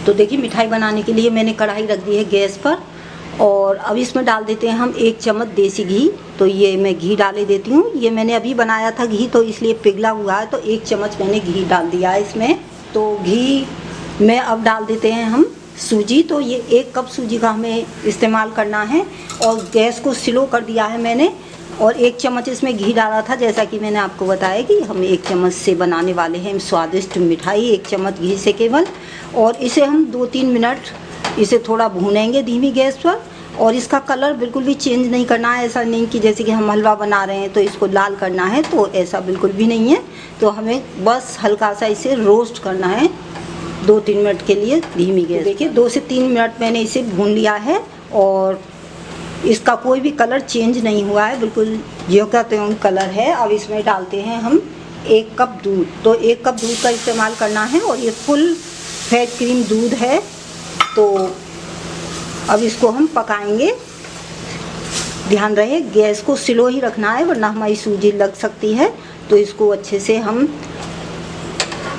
तो देखिए मिठाई बनाने के लिए मैंने कढ़ाई रख दी है गैस पर और अब इसमें डाल देते हैं हम 1 चम्मच देसी घी। तो ये मैं घी डाले देती हूँ। ये मैंने अभी बनाया था घी, तो इसलिए पिघला हुआ है, तो 1 चम्मच मैंने घी डाल दिया है इसमें। तो घी में अब डाल देते हैं हम सूजी। तो ये 1 कप सूजी का हमें इस्तेमाल करना है और गैस को स्लो कर दिया है मैंने और 1 चम्मच इसमें घी डाला था। जैसा कि मैंने आपको बताया कि हम 1 चम्मच से बनाने वाले हैं स्वादिष्ट मिठाई, 1 चम्मच घी से केवल। और इसे हम 2-3 मिनट इसे थोड़ा भूनेंगे धीमी गैस पर। और इसका कलर बिल्कुल भी चेंज नहीं करना है। ऐसा नहीं कि जैसे कि हम हलवा बना रहे हैं तो इसको लाल करना है, तो ऐसा बिल्कुल भी नहीं है। तो हमें बस हल्का सा इसे रोस्ट करना है 2-3 मिनट के लिए धीमी गैस। देखिए 2 से 3 मिनट मैंने इसे भून लिया है और इसका कोई भी कलर चेंज नहीं हुआ है, बिल्कुल ज्यों का त्यों कलर है। अब इसमें डालते हैं हम 1 कप दूध। तो 1 कप दूध का इस्तेमाल करना है और ये फुल फैट क्रीम दूध है। तो अब इसको हम पकाएंगे। ध्यान रहे गैस को स्लो ही रखना है, वरना हमारी सूजी लग सकती है। तो इसको अच्छे से हम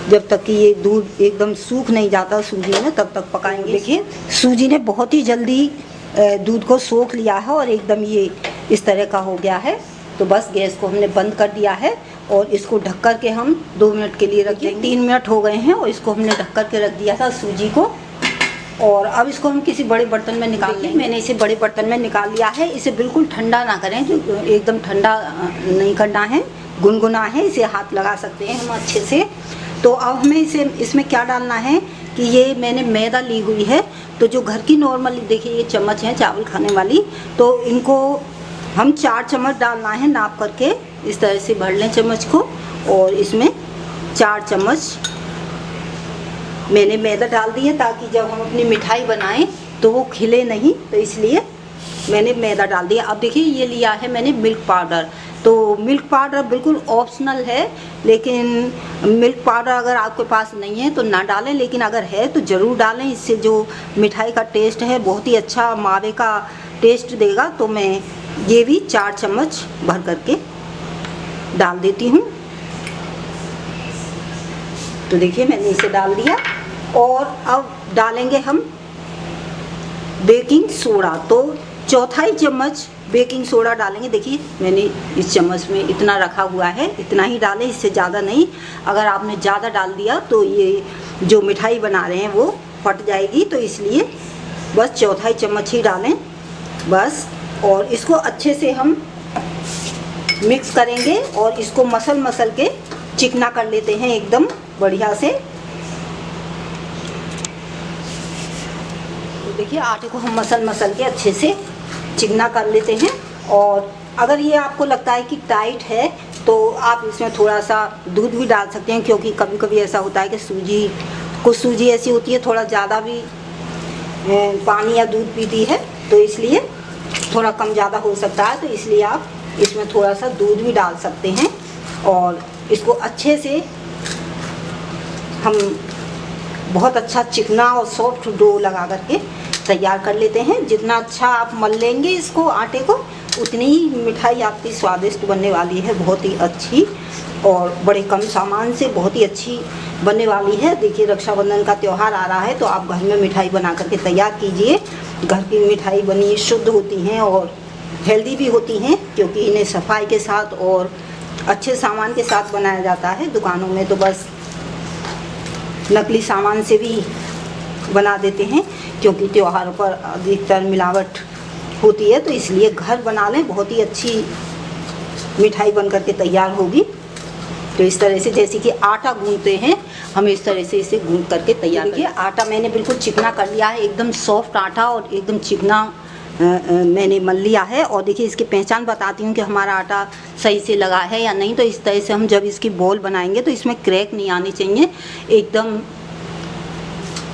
जब तक कि ये दूध एकदम सूख नहीं जाता सूजी में, तब तक पकाएंगे। देखिए सूजी ने बहुत ही जल्दी दूध को सोख लिया है और एकदम ये इस तरह का हो गया है। तो बस गैस को हमने बंद कर दिया है और इसको ढक कर के हम 2 मिनट के लिए रख देंगे। 3 मिनट हो गए हैं और इसको हमने ढक कर के रख दिया था सूजी को। और अब इसको हम किसी बड़े बर्तन में निकाल लेंगे। मैंने इसे बड़े बर्तन में निकाल लिया है। इसे बिल्कुल ठंडा ना करें, जो एकदम ठंडा नहीं करना है, गुनगुना है, इसे हाथ लगा सकते हैं हम अच्छे से। तो अब हमें इसमें क्या डालना है कि ये मैंने मैदा ली हुई है। तो जो घर की नॉर्मल देखिए ये चम्मच है चावल खाने वाली, तो इनको हम 4 चम्मच डालना है नाप करके। इस तरह से भर लें चम्मच को और इसमें 4 चम्मच मैंने मैदा डाल दी है, ताकि जब हम अपनी मिठाई बनाएं तो वो खिले नहीं, तो इसलिए मैंने मैदा डाल दिया। अब देखिए ये लिया है मैंने मिल्क पाउडर। तो मिल्क पाउडर बिल्कुल ऑप्शनल है, लेकिन मिल्क पाउडर अगर आपके पास नहीं है तो ना डालें, लेकिन अगर है तो ज़रूर डालें। इससे जो मिठाई का टेस्ट है बहुत ही अच्छा मावे का टेस्ट देगा। तो मैं ये भी 4 चम्मच भर करके डाल देती हूँ। तो देखिए मैंने इसे डाल दिया और अब डालेंगे हम बेकिंग सोडा। तो 1/4 चम्मच बेकिंग सोडा डालेंगे। देखिए मैंने इस चम्मच में इतना रखा हुआ है, इतना ही डालें, इससे ज़्यादा नहीं। अगर आपने ज़्यादा डाल दिया तो ये जो मिठाई बना रहे हैं वो फट जाएगी, तो इसलिए बस 1/4 चम्मच ही डालें बस। और इसको अच्छे से हम मिक्स करेंगे और इसको मसल के चिकना कर लेते हैं एकदम बढ़िया से। तो देखिए आटे को हम मसल के अच्छे से चिकना कर लेते हैं। और अगर ये आपको लगता है कि टाइट है तो आप इसमें थोड़ा सा दूध भी डाल सकते हैं, क्योंकि कभी कभी ऐसा होता है कि कुछ सूजी ऐसी होती है थोड़ा ज़्यादा भी पानी या दूध पीती है, तो इसलिए थोड़ा कम ज़्यादा हो सकता है। तो इसलिए आप इसमें थोड़ा सा दूध भी डाल सकते हैं। और इसको अच्छे से हम बहुत अच्छा चिकना और सॉफ्ट डो लगा करके तैयार कर लेते हैं। जितना अच्छा आप मल लेंगे इसको आटे को, उतनी ही मिठाई आपकी स्वादिष्ट बनने वाली है, बहुत ही अच्छी और बड़े कम सामान से बहुत ही अच्छी बनने वाली है। देखिए रक्षाबंधन का त्यौहार आ रहा है, तो आप घर में मिठाई बना करके तैयार कीजिए। घर की मिठाई बनी शुद्ध होती हैं और हेल्दी भी होती हैं, क्योंकि इन्हें सफाई के साथ और अच्छे सामान के साथ बनाया जाता है। दुकानों में तो बस नकली सामान से भी बना देते हैं, क्योंकि त्योहारों पर अधिकतर मिलावट होती है। तो इसलिए घर बना लें, बहुत ही अच्छी मिठाई बन करके तैयार होगी। तो इस तरह से जैसे कि आटा गूंथते हैं, हम इस तरह से इसे गूंथ करके तैयार करेंगे। आटा मैंने बिल्कुल चिकना कर लिया है, एकदम सॉफ्ट आटा और एकदम चिकना मैंने मल लिया है। और देखिए इसकी पहचान बताती हूँ कि हमारा आटा सही से लगा है या नहीं। तो इस तरह से हम जब इसकी बॉल बनाएंगे तो इसमें क्रैक नहीं आनी चाहिए, एकदम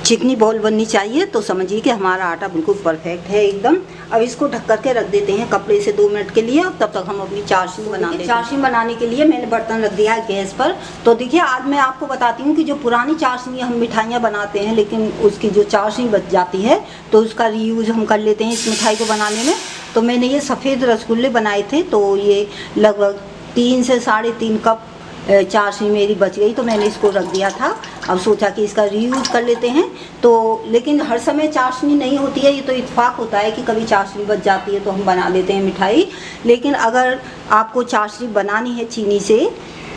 चिकनी बॉल बननी चाहिए। तो समझिए कि हमारा आटा बिल्कुल परफेक्ट है एकदम। अब इसको ढक करके रख देते हैं कपड़े से 2 मिनट के लिए। और तब तक हम अपनी चाशनी बना लेते हैं। चाशनी बनाने के लिए मैंने बर्तन रख दिया है गैस पर। तो देखिए आज मैं आपको बताती हूँ कि जो पुरानी चाशनी हम मिठाइयाँ बनाते हैं, लेकिन उसकी जो चाशनी बच जाती है तो उसका रीयूज हम कर लेते हैं इस मिठाई को बनाने में। तो मैंने ये सफ़ेद रसगुल्ले बनाए थे, तो ये लगभग 3 से 3.5 कप चाशनी मेरी बच गई, तो मैंने इसको रख दिया था। अब सोचा कि इसका रीयूज कर लेते हैं। तो लेकिन हर समय चाशनी नहीं होती है, ये तो इत्तेफाक होता है कि कभी चाशनी बच जाती है तो हम बना लेते हैं मिठाई। लेकिन अगर आपको चाशनी बनानी है चीनी से,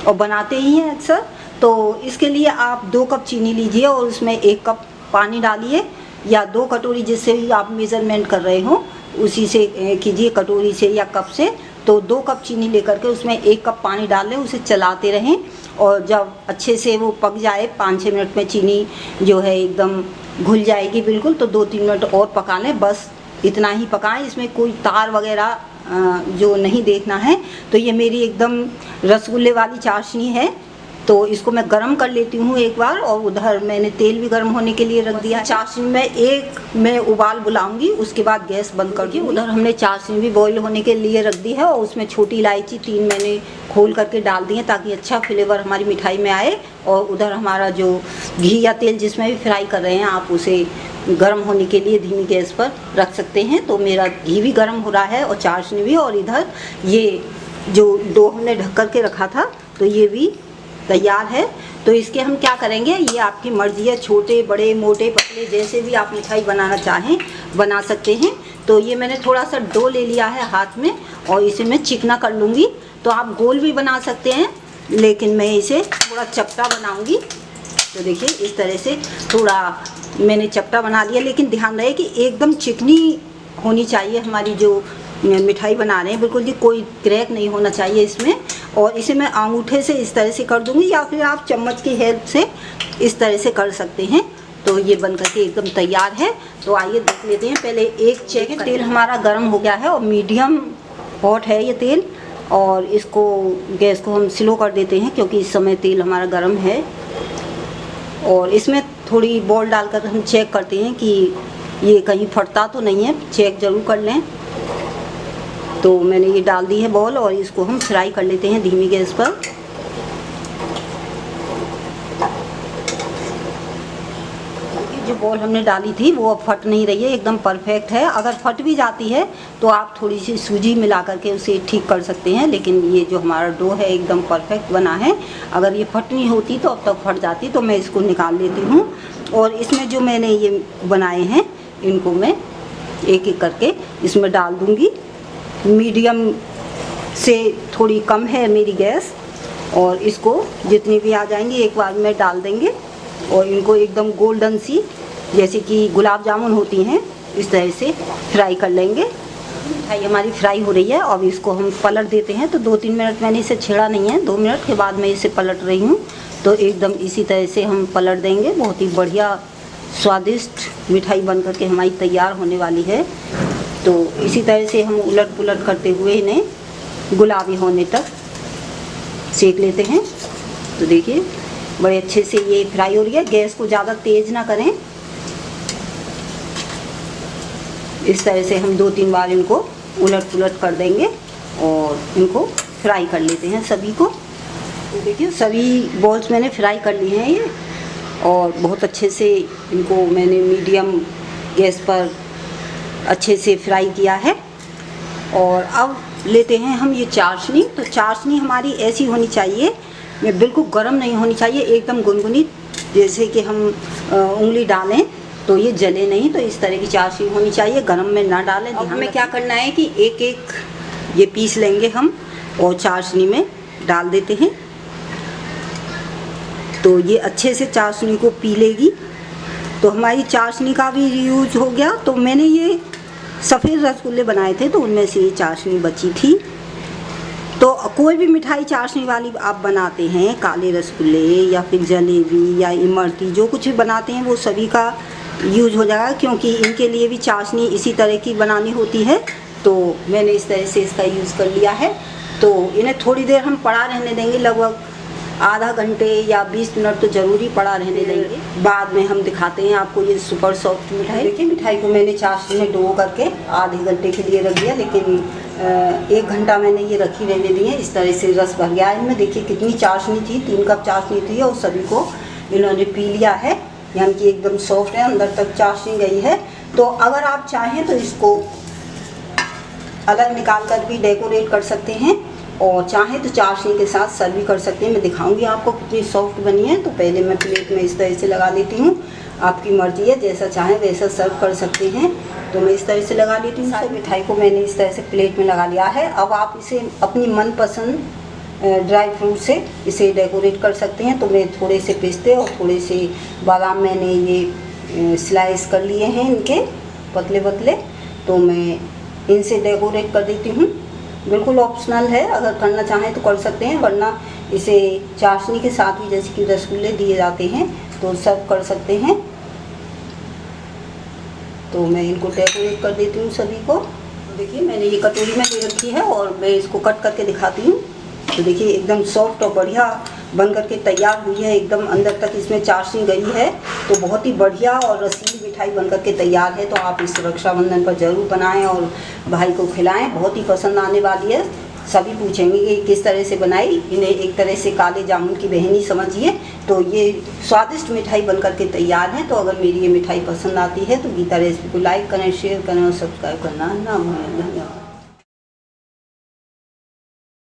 और बनाते ही हैं अक्सर, तो इसके लिए आप 2 कप चीनी लीजिए और उसमें 1 कप पानी डालिए, या 2 कटोरी जिससे भी आप मेज़रमेंट कर रहे हो उसी से कीजिए, कटोरी से या कप से। तो 2 कप चीनी लेकर के उसमें 1 कप पानी डाल लें, उसे चलाते रहें, और जब अच्छे से वो पक जाए 5-6 मिनट में चीनी जो है एकदम घुल जाएगी बिल्कुल, तो 2-3 मिनट और पका लें, बस इतना ही पकाएं। इसमें कोई तार वगैरह जो नहीं देखना है। तो ये मेरी एकदम रसगुल्ले वाली चाशनी है। तो इसको मैं गरम कर लेती हूँ एक बार, और उधर मैंने तेल भी गर्म होने के लिए रख दिया। चाशनी में एक मैं उबाल बुलाऊंगी, उसके बाद गैस बंद कर दूँ। उधर हमने चाशनी भी बॉईल होने के लिए रख दी है, और उसमें छोटी इलायची 3 मैंने खोल करके डाल दी है ताकि अच्छा फ्लेवर हमारी मिठाई में आए। और उधर हमारा जो घी या तेल जिसमें भी फ्राई कर रहे हैं आप उसे गर्म होने के लिए धीमी गैस पर रख सकते हैं। तो मेरा घी भी गर्म हो रहा है और चाशनी भी, और इधर ये जो डो हमने ढक कर के रखा था तो ये भी तैयार है। तो इसके हम क्या करेंगे, ये आपकी मर्ज़ी है, छोटे बड़े मोटे पतले जैसे भी आप मिठाई बनाना चाहें बना सकते हैं। तो ये मैंने थोड़ा सा डो ले लिया है हाथ में, और इसे मैं चिकना कर लूँगी। तो आप गोल भी बना सकते हैं, लेकिन मैं इसे थोड़ा चपटा बनाऊँगी। तो देखिए इस तरह से थोड़ा मैंने चपटा बना लिया, लेकिन ध्यान रहे कि एकदम चिकनी होनी चाहिए हमारी जो मिठाई बना रहे हैं, बिल्कुल जी कोई क्रैक नहीं होना चाहिए इसमें। और इसे मैं अंगूठे से इस तरह से कर दूंगी, या फिर आप चम्मच की हेल्प से इस तरह से कर सकते हैं। तो ये बनकर के एकदम तैयार है। तो आइए देख लेते हैं। पहले एक चेक, तेल हमारा गर्म हो गया है और मीडियम हॉट है ये तेल, और इसको गैस को हम स्लो कर देते हैं क्योंकि इस समय तेल हमारा गर्म है। और इसमें थोड़ी बॉल डालकर हम चेक करते हैं कि ये कहीं फटता तो नहीं है, चेक ज़रूर कर लें। तो मैंने ये डाल दी है बॉल, और इसको हम फ्राई कर लेते हैं धीमी गैस पर। जो बॉल हमने डाली थी वो अब फट नहीं रही है, एकदम परफेक्ट है। अगर फट भी जाती है तो आप थोड़ी सी सूजी मिला करके उसे ठीक कर सकते हैं, लेकिन ये जो हमारा डो है एकदम परफेक्ट बना है। अगर ये फटनी होती तो अब तक फट जाती। तो मैं इसको निकाल लेती हूँ, और इसमें जो मैंने ये बनाए हैं इनको मैं एक एक करके इसमें डाल दूँगी। मीडियम से थोड़ी कम है मेरी गैस, और इसको जितनी भी आ जाएंगी एक बार में डाल देंगे, और इनको एकदम गोल्डन सी जैसे कि गुलाब जामुन होती हैं इस तरह से फ्राई कर लेंगे। मिठाई हमारी फ्राई हो रही है, अब इसको हम पलट देते हैं। तो 2-3 मिनट मैंने इसे छेड़ा नहीं है, 2 मिनट के बाद मैं इसे पलट रही हूँ। तो एकदम इसी तरह से हम पलट देंगे। बहुत ही बढ़िया स्वादिष्ट मिठाई बन करके हमारी तैयार होने वाली है। तो इसी तरह से हम उलट पुलट करते हुए इन्हें गुलाबी होने तक सेक लेते हैं। तो देखिए बड़े अच्छे से ये फ्राई हो रही है। गैस को ज़्यादा तेज़ ना करें। इस तरह से हम 2-3 बार इनको उलट पुलट कर देंगे और इनको फ्राई कर लेते हैं सभी को। तो देखिए सभी बॉल्स मैंने फ्राई कर लिए हैं ये, और बहुत अच्छे से इनको मैंने मीडियम गैस पर अच्छे से फ्राई किया है। और अब लेते हैं हम ये चाशनी। तो चाशनी हमारी ऐसी होनी चाहिए, बिल्कुल गर्म नहीं होनी चाहिए, एकदम गुनगुनी, जैसे कि हम उंगली डालें तो ये जले नहीं। तो इस तरह की चाशनी होनी चाहिए, गरम में ना डालें। अब हमें क्या करना है कि एक एक ये पीस लेंगे हम और चाशनी में डाल देते हैं। तो ये अच्छे से चाशनी को पी लेगी। तो हमारी चाशनी का भी यूज हो गया। तो मैंने ये सफ़ेद रसगुल्ले बनाए थे तो उनमें से ये चाशनी बची थी। तो कोई भी मिठाई चाशनी वाली आप बनाते हैं, काले रसगुल्ले या फिर जलेबी या इमरती, जो कुछ भी बनाते हैं वो सभी का यूज हो जाएगा, क्योंकि इनके लिए भी चाशनी इसी तरह की बनानी होती है। तो मैंने इस तरह से इसका यूज़ कर लिया है। तो इन्हें थोड़ी देर हम पड़ा रहने देंगे, लगभग आधा घंटे या 20 मिनट तो ज़रूरी पड़ा रहने देंगे। बाद में हम दिखाते हैं आपको ये सुपर सॉफ्ट मिठाई। देखिए मिठाई को मैंने चाशनी में डुबो करके आधे घंटे के लिए रख दिया, लेकिन 1 घंटा मैंने ये रखी रहने दी है। इस तरह से रस भर गया है इनमें। देखिए कितनी चाशनी थी, 3 कप चाशनी थी और सभी को इन्होंने पी लिया है, यानी कि एकदम सॉफ्ट है, अंदर तक चाशनी गई है। तो अगर आप चाहें तो इसको अलग निकाल कर भी डेकोरेट कर सकते हैं, और चाहे तो चाशनी के साथ सर्व भी कर सकते हैं। मैं दिखाऊंगी आपको कितनी सॉफ्ट बनी है। तो पहले मैं प्लेट में इस तरह से लगा लेती हूँ। आपकी मर्जी है, जैसा चाहें वैसा सर्व कर सकते हैं। तो मैं इस तरह से लगा लेती हूँ। सारी मिठाई को मैंने इस तरह से प्लेट में लगा लिया है। अब आप इसे अपनी मनपसंद ड्राई फ्रूट से इसे डेकोरेट कर सकते हैं। तो मैं थोड़े से पिस्ते और थोड़े से बादाम मैंने ये स्लाइस कर लिए हैं इनके पतले पतले, तो मैं इनसे डेकोरेट कर देती हूँ। बिल्कुल ऑप्शनल है, अगर करना चाहें तो कर सकते हैं, वरना इसे चाशनी के साथ भी जैसे कि रसगुल्ले दिए जाते हैं तो सर्व कर सकते हैं। तो मैं इनको डेकोरेट कर देती हूँ सभी को। तो देखिए मैंने ये कटोरी में ले रखी है और मैं इसको कट करके दिखाती हूँ। तो देखिए एकदम सॉफ्ट और बढ़िया बन करके तैयार हुई है, एकदम अंदर तक इसमें चाशनी गई है। तो बहुत ही बढ़िया और रसीली मिठाई बन करके तैयार है। तो आप इस रक्षाबंधन पर ज़रूर बनाएं और भाई को खिलाएं, बहुत ही पसंद आने वाली है। सभी पूछेंगे कि किस तरह से बनाई, इन्हें एक तरह से काले जामुन की बहन ही समझिए। तो ये स्वादिष्ट मिठाई बन करके तैयार है। तो अगर मेरी ये मिठाई पसंद आती है तो गीता रेसिपी को लाइक करें, शेयर करें और सब्सक्राइब करना ना भूलें। धन्यवाद।